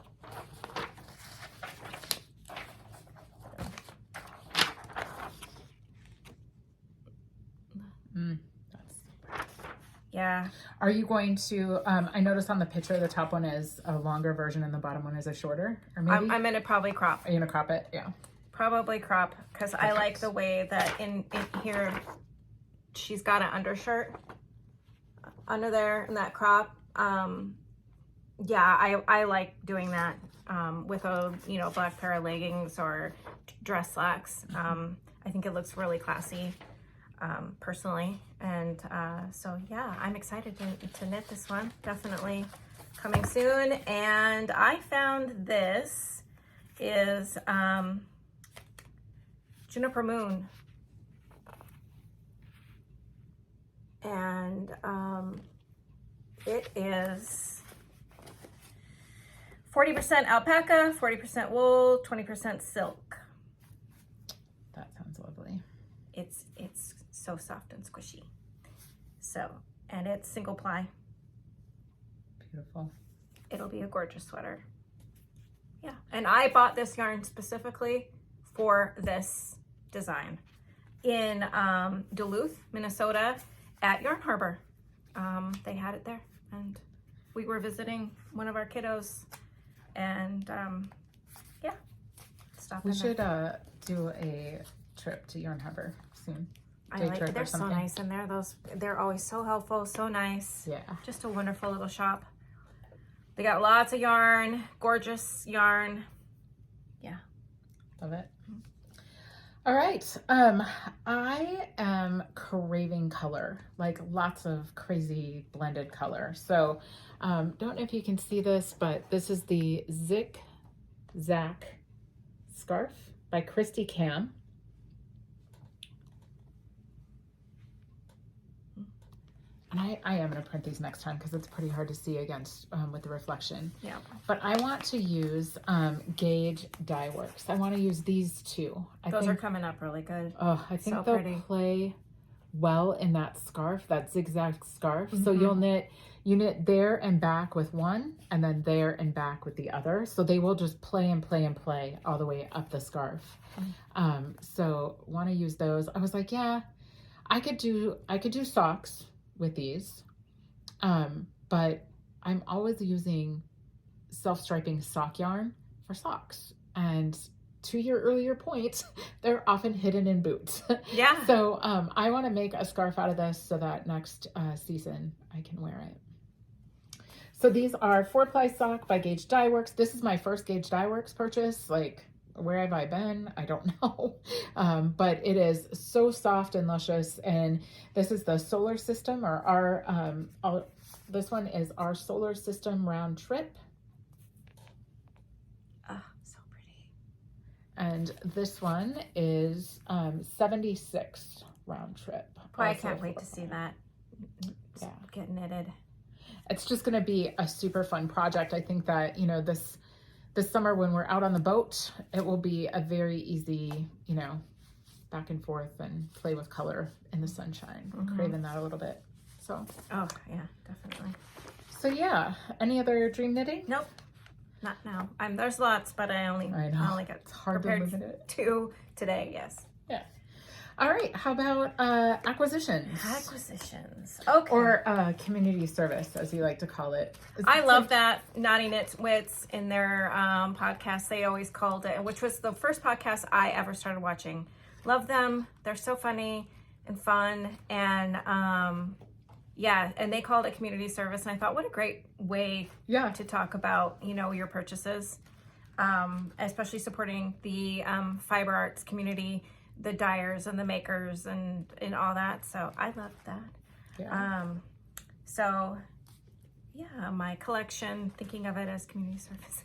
Yeah. Are you going to, I noticed on the picture, the top one is a longer version and the bottom one is a shorter, or maybe? I'm gonna probably crop. Are you gonna crop it? Yeah. Probably crop, because I like the way that in here, she's got an undershirt under there in that crop. Yeah, I like doing that with a, you know, black pair of leggings or dress slacks. I think it looks really classy, personally. And so yeah, I'm excited to knit this one. Definitely coming soon. And I found this is Juniper Moon. And it is 40% alpaca, 40% wool, 20% silk. That sounds lovely. It's so soft and squishy. So, and it's single ply. Beautiful. It'll be a gorgeous sweater. Yeah, and I bought this yarn specifically for this design in Duluth, Minnesota at Yarn Harbor. They had it there, and we were visiting one of our kiddos, and yeah, stop in We there. should do a trip to Yarn Harbor soon. I Day like trip it. or They're so something. nice in there. They're always so helpful, so nice. Yeah. Just a wonderful little shop. They got lots of yarn, gorgeous yarn. Yeah. Love it. All right. I am craving color, like lots of crazy blended color. So, don't know if you can see this, but this is the Zig Zag scarf by Christy Cam. And I am going to print these next time because it's pretty hard to see against with the reflection. Yeah. But I want to use Gauge Dye Works. I want to use these two. Those are coming up really good. Oh, I think So they'll pretty. play well in that scarf, that zigzag scarf. So you knit there and back with one, and then there and back with the other. So they will just play and play and play all the way up the scarf. So want to use those. I was like, yeah, I could do socks with these, but I'm always using self-striping sock yarn for socks, and to your earlier point, they're often hidden in boots. Yeah. So I want to make a scarf out of this so that next season I can wear it. So these are 4-ply sock by Gauge Dye Works. This is my first Gauge Dye Works purchase. Like, where have I been? I don't know. But it is so soft and luscious. And this is the Solar System, or this one is our Solar System round trip. Oh, so pretty. And this one is 76 round trip. Boy, I Also can't wait to 4-ply. see that Yeah. get knitted. It's just going to be a super fun project. I think that, you know, this summer when we're out on the boat, it will be a very easy, you know, back and forth and play with color in the sunshine. I'm craving that a little bit. So, Oh, yeah, definitely. so yeah. Any other dream knitting? Nope, not now. There's lots, but I only got It's hard to prepared move into it. 2 today. Yes. Yeah. All right. How about acquisitions? Acquisitions. Okay. Or community service, as you like to call it. I love that Naughty Knits Wits in their podcast. They always called it, which was the first podcast I ever started watching. Love them. They're so funny and fun, and yeah, and they called it community service. And I thought, what a great way Yeah. to talk about, you know, your purchases. especially supporting the fiber arts community, the dyers and the makers and all that. So I love that. Yeah. So yeah, my collection, thinking of it as community service.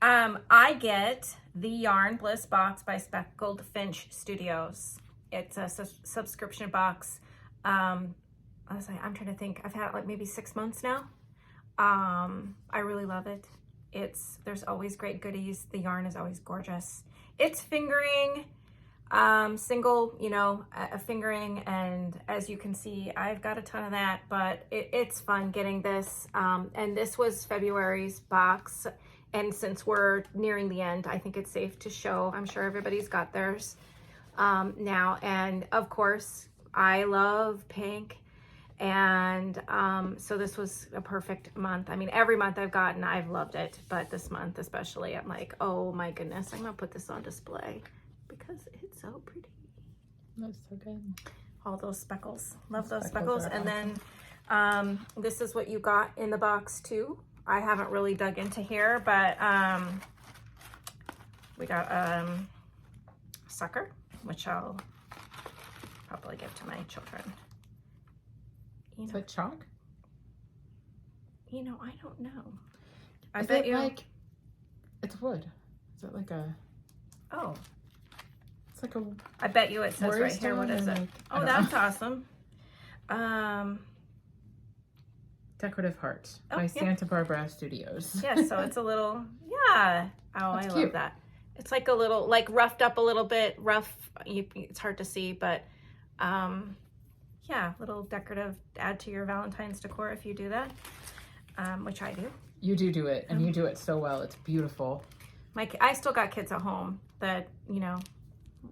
I get the Yarn Bliss box by Speckled Finch Studios. It's a subscription box. I'm trying to think. I've had it like maybe 6 months now. I really love it. There's always great goodies. The yarn is always gorgeous. It's fingering, single, a fingering, and as you can see, I've got a ton of that, but it's fun getting this. And this was February's box. And since we're nearing the end, I think it's safe to show. I'm sure everybody's got theirs now. And of course, I love pink. And so this was a perfect month. I mean, every month I've loved it. But this month especially, I'm like, oh my goodness, I'm going to put this on display because it's so pretty. That's so good. All those speckles. Love those Speckles speckles. are And awesome. then this is what you got in the box too. I haven't really dug into here, but we got sucker, which I'll probably give to my children. Is it chalk? I don't know. I Is bet it you. like, it's wood. Is it like a, Oh, it's like a I bet you it says warrior right here. What stone is and it? like, I Oh, don't that's know. awesome. Decorative Heart Oh, by yeah. Santa Barbara Studios. Yeah, so it's a little, yeah. Oh, That's I cute. love that. It's like a little, like roughed up a little bit, rough. It's hard to see, but yeah, little decorative, add to your Valentine's decor if you do that, which I do. You do it, and you do it so well. It's beautiful. I still got kids at home that,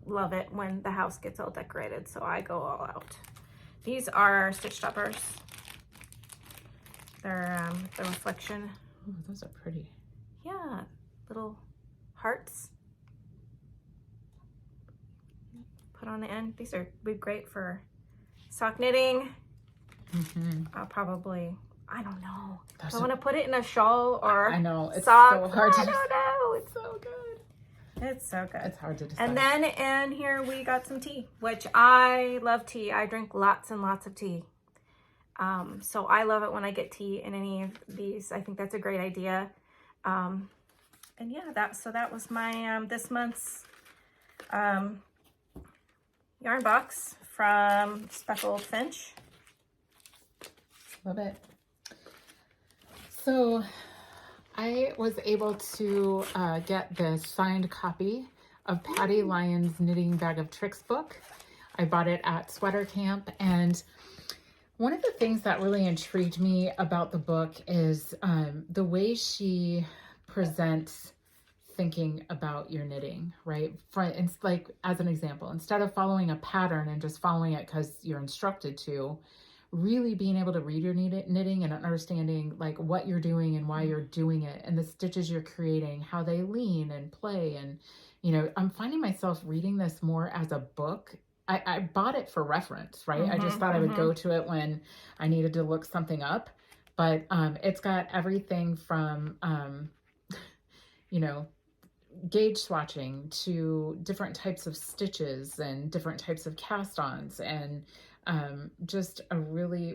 love it when the house gets all decorated, so I go all out. These are stitch stoppers. They're the reflection. Ooh, those are pretty. Yeah, little hearts. Put on the end. These are be great for sock knitting. I'll probably, I don't know. Those I are- want to put it in a shawl or I know, it's socks. so hard to I don't know. It's so good. It's so good. It's hard to decide. And then in here we got some tea, which I love tea. I drink lots and lots of tea. So I love it when I get tea in any of these. I think that's a great idea. And yeah, that was my this month's yarn box from Speckled Finch. Love it. So I was able to get the signed copy of Patty Lyon's Knitting Bag of Tricks book. I bought it at Sweater Camp, and one of the things that really intrigued me about the book is the way she presents thinking about your knitting, right? It's like, as an example, instead of following a pattern and just following it because you're instructed to, really being able to read your knitting and understanding like what you're doing and why you're doing it and the stitches you're creating, how they lean and play. And, I'm finding myself reading this more as a book. I bought it for reference, right? I just thought I would go to it when I needed to look something up, but it's got everything from, gauge swatching to different types of stitches and different types of cast-ons, and just a really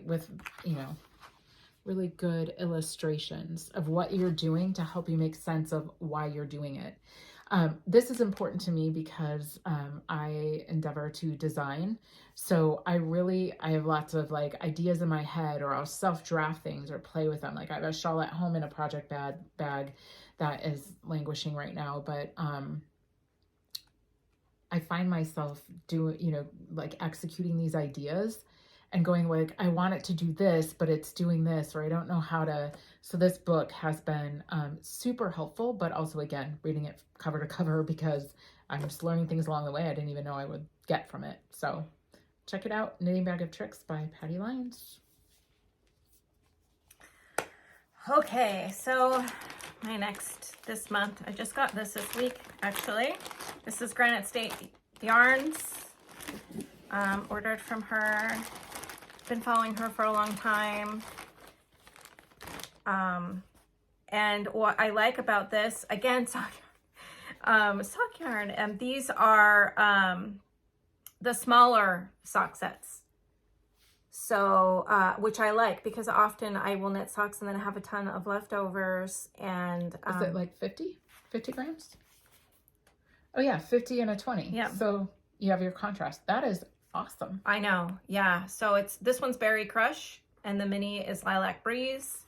good illustrations of what you're doing to help you make sense of why you're doing it. This is important to me because I endeavor to design. So I have lots of like ideas in my head, or I'll self-draft things or play with them. Like I have a shawl at home in a project bag that is languishing right now, but I find myself like executing these ideas and going like, I want it to do this, but it's doing this, or I don't know how to. So this book has been super helpful, but also, again, reading it cover to cover because I'm just learning things along the way I didn't even know I would get from it. So check it out, Knitting Bag of Tricks by Patty Lyons. Okay, so this month, I just got this week, actually. This is Granite State Yarns, ordered from her. Been following her for a long time. And what I like about this, again, sock yarn, and these are the smaller sock sets. So, which I like because often I will knit socks and then I have a ton of leftovers. And is it like 50 grams? Oh yeah, 50 and a 20. Yeah. So you have your contrast. That is awesome. I know. Yeah. So this one's Berry Crush and the mini is Lilac Breeze.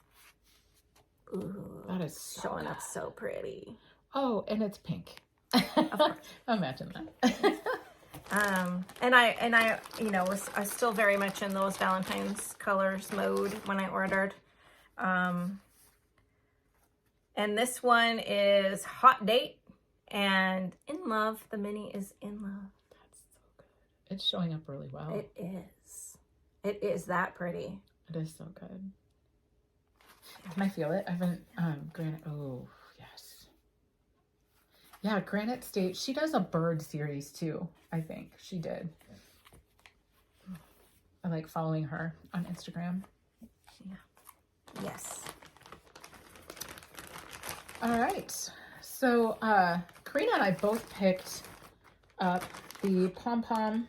Ooh, That is so showing good. up so pretty. Oh, and it's pink. Imagine that. And I, you know, was still very much in those Valentine's colors mode when I ordered. And this one is Hot Date and In Love. The mini is In Love. That's so good. It's showing up really well. It is. It is that pretty. It is so good. Can I feel it? I haven't, Granite, oh, yes. Yeah, Granite State, she does a bird series too, I think. She did. I like following her on Instagram. Yeah. Yes. All right. So, Karina and I both picked up the Pom Pom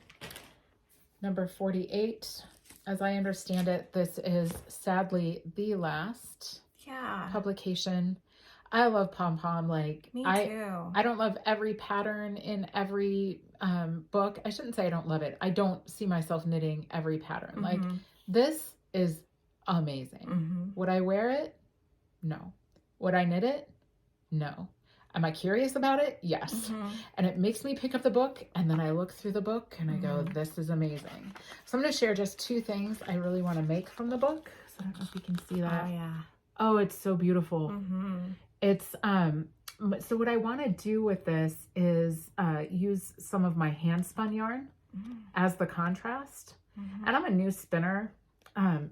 number 48. As I understand it, this is sadly the last publication. I love Pom Pom. Like, me too. I don't love every pattern in every book. I shouldn't say I don't love it. I don't see myself knitting every pattern. Like, this is amazing. Would I wear it? No. Would I knit it? No. Am I curious about it? Yes. And it makes me pick up the book, and then I look through the book and I go, this is amazing. So I'm going to share just two things I really want to make from the book. So I don't know if you can see that. Oh, yeah. Oh, it's so beautiful. It's, so what I want to do with this is use some of my hand spun yarn as the contrast. And I'm a new spinner.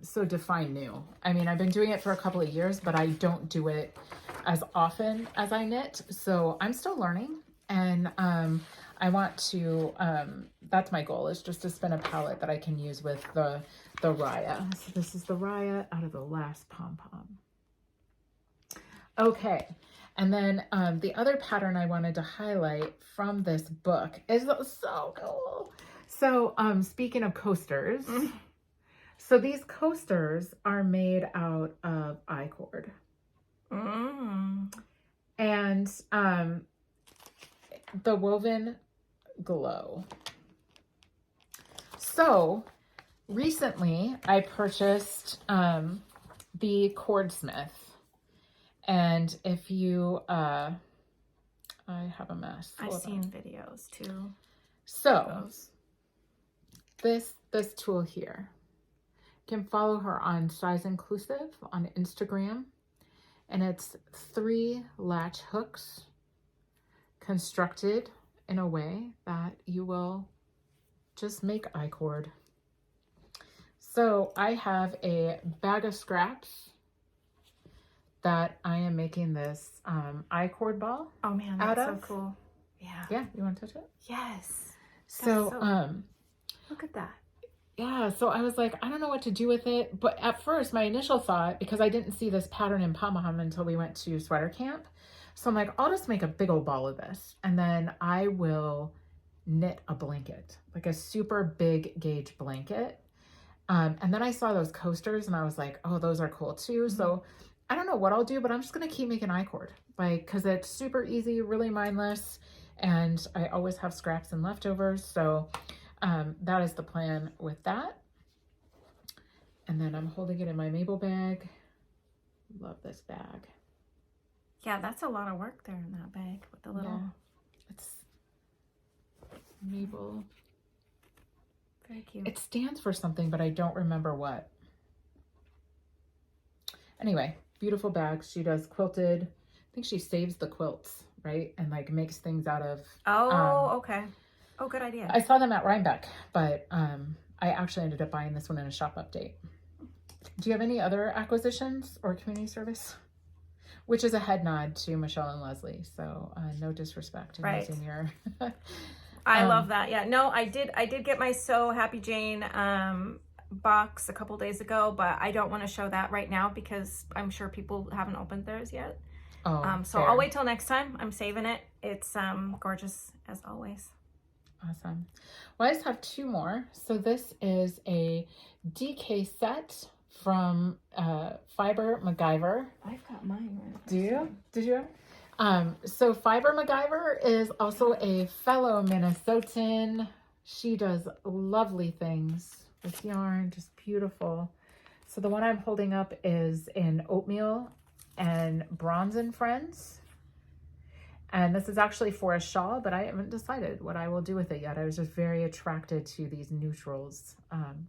So define new. I mean, I've been doing it for a couple of years, but I don't do it as often as I knit. So I'm still learning, and I want to, that's my goal, is just to spin a palette that I can use with the Raya. So this is the Raya out of the last Pom Pom. Okay. And then the other pattern I wanted to highlight from this book is so cool. So speaking of coasters, so these coasters are made out of I-cord. And the Woven Glow. So recently I purchased the Cordsmith. And if you, I have a mess. I've seen videos too. So this tool here, you can follow her on Size Inclusive on Instagram. And it's 3 latch hooks constructed in a way that you will just make I-cord. So I have a bag of scraps that I am making this I-cord ball. Oh man, that's so cool. Yeah. Yeah, you want to touch it? Yes. So look at that. Yeah, so I was like, I don't know what to do with it. But at first, my initial thought, because I didn't see this pattern in Pom Pom until we went to sweater camp. So I'm like, I'll just make a big old ball of this. And then I will knit a blanket, like a super big gauge blanket. And then I saw those coasters and I was like, oh, those are cool too. So I don't know what I'll do, but I'm just going to keep making I-cord, like, because it's super easy, really mindless. And I always have scraps and leftovers. So that is the plan with that. And then I'm holding it in my Mabel bag. Love this bag. Yeah, that's a lot of work there in that bag with the little... Yeah. It's Mabel. Very cute. It stands for something, but I don't remember what. Anyway, beautiful bag. She does quilted. I think she saves the quilts, right? And like makes things out of... Oh, okay. Oh, good idea. I saw them at Rhinebeck, but I actually ended up buying this one in a shop update. Do you have any other acquisitions or community service? Which is a head nod to Michelle and Leslie. So no disrespect in using your... I love that. Yeah, no, I did get my So Happy Jane box a couple days ago, but I don't want to show that right now because I'm sure people haven't opened theirs yet. So fair. I'll wait till next time. I'm saving it. It's gorgeous as always. Awesome. Well, I just have two more. So this is a DK set from Fiber MacGyver. I've got mine. Do you? Did you? So Fiber MacGyver is also a fellow Minnesotan. She does lovely things with yarn, just beautiful. So the one I'm holding up is in Oatmeal and Bronze and Friends. And this is actually for a shawl, but I haven't decided what I will do with it yet. I was just very attracted to these neutrals.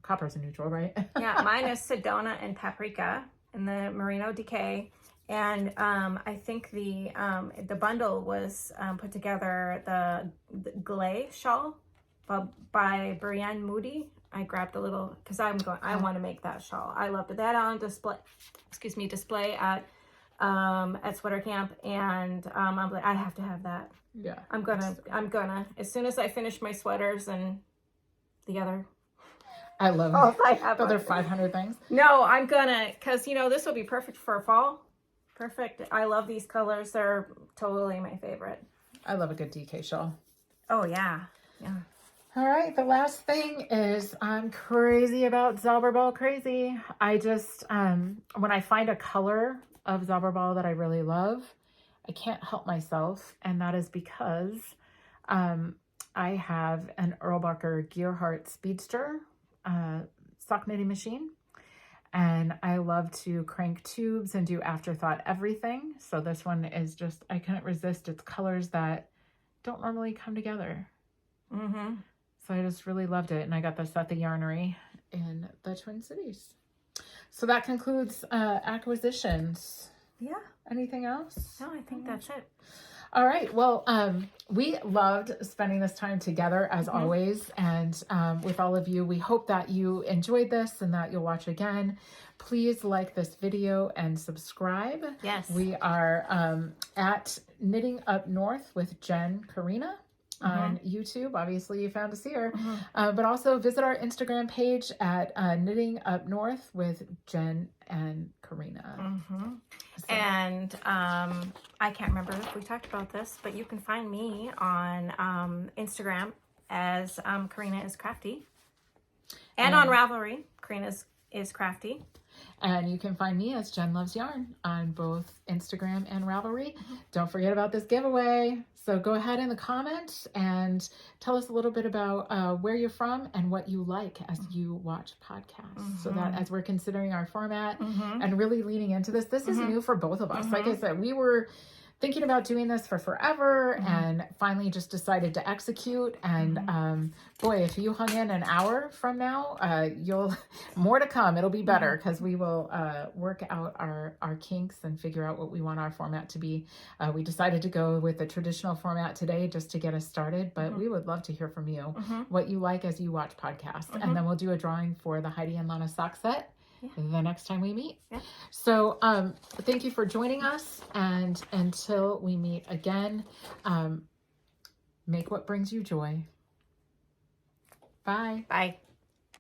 Copper's a neutral, right? Yeah, mine is Sedona and Paprika in the Merino DK. And I think the bundle was put together, the Glay shawl by Brienne Moody. I grabbed a little, because I want to make that shawl. I loved it. That on display at Sweater Camp, and I'm like, I have to have that. Yeah. I'm gonna, as soon as I finish my sweaters and the other. I love I have the other 500 things. No, I'm gonna, because, this will be perfect for fall. Perfect. I love these colors. They're totally my favorite. I love a good DK shawl. Oh, yeah. Yeah. All right, the last thing is I'm crazy about Zauberball crazy. I just, when I find a color of Zauberball that I really love, I can't help myself. And that is because I have an Erlbacher Gearhart Speedster sock knitting machine. And I love to crank tubes and do afterthought everything. So this one is just, I couldn't resist its colors that don't normally come together. Mm-hmm. So I just really loved it. And I got this at the Yarnery in the Twin Cities. So that concludes acquisitions. Yeah. Anything else? No, I think that's it. All right. Well, we loved spending this time together as always. And with all of you, we hope that you enjoyed this and that you'll watch again. Please like this video and subscribe. Yes. We are at Knitting Up North with Jen Karina on YouTube. Obviously, you found us here. But also visit our Instagram page at Knitting Up North with Jen and Karina. So. And I can't remember if we talked about this, but you can find me on Instagram as Karina is Crafty. And on Ravelry, Karina is Crafty. And you can find me as Jen Loves Yarn on both Instagram and Ravelry. Don't forget about this giveaway. So go ahead in the comments and tell us a little bit about where you're from and what you like as you watch podcasts. So that as we're considering our format and really leaning into this is new for both of us. Like I said, we were thinking about doing this for forever and finally just decided to execute. And boy, if you hung in an hour from now, you'll more to come. It'll be better because we will work out our kinks and figure out what we want our format to be. We decided to go with the traditional format today just to get us started, but we would love to hear from you what you like as you watch podcasts. And then we'll do a drawing for the Heidi and Lana sock set the next time we meet. So thank you for joining us, and until we meet again, make what brings you joy. Bye. Bye.